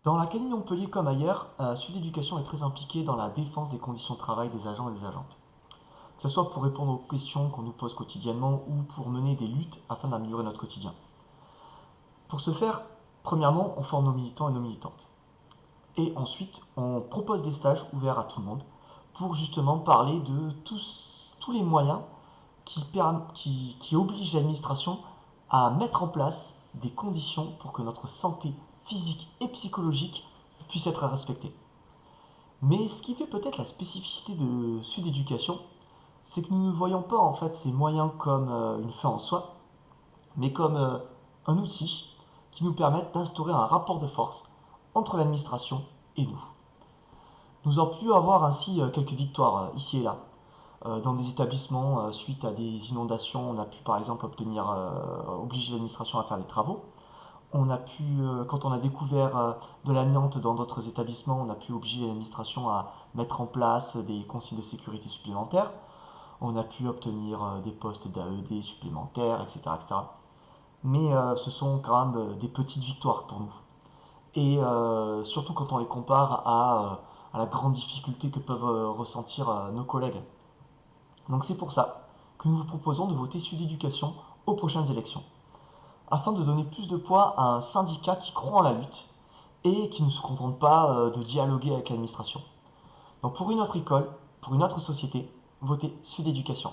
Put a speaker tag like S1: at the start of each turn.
S1: Dans l'Académie Montpellier comme ailleurs, Sud Éducation est très impliqué dans la défense des conditions de travail des agents et des agentes. Que ce soit pour répondre aux questions qu'on nous pose quotidiennement ou pour mener des luttes afin d'améliorer notre quotidien. Pour ce faire, premièrement, on forme nos militants et nos militantes. Et ensuite, on propose des stages ouverts à tout le monde pour justement parler de tous les moyens qui obligent l'administration à mettre en place des conditions pour que notre santé physique et psychologique puisse être respectée. Mais ce qui fait peut-être la spécificité de Sud Éducation, c'est que nous ne voyons pas en fait ces moyens comme une fin en soi, mais comme un outil qui nous permet d'instaurer un rapport de force entre l'administration et nous. Nous avons pu avoir ainsi quelques victoires ici et là. Dans des établissements, suite à des inondations, on a pu par exemple obliger l'administration à faire des travaux. On a pu, quand on a découvert de l'amiante dans d'autres établissements, on a pu obliger l'administration à mettre en place des consignes de sécurité supplémentaires. On a pu obtenir des postes d'AED supplémentaires, etc., etc. Mais ce sont quand même des petites victoires pour nous. Et surtout quand on les compare à la grande difficulté que peuvent ressentir nos collègues. Donc c'est pour ça que nous vous proposons de voter Sud Éducation aux prochaines élections, afin de donner plus de poids à un syndicat qui croit en la lutte et qui ne se contente pas de dialoguer avec l'administration. Donc pour une autre école, pour une autre société, votez Sud Éducation.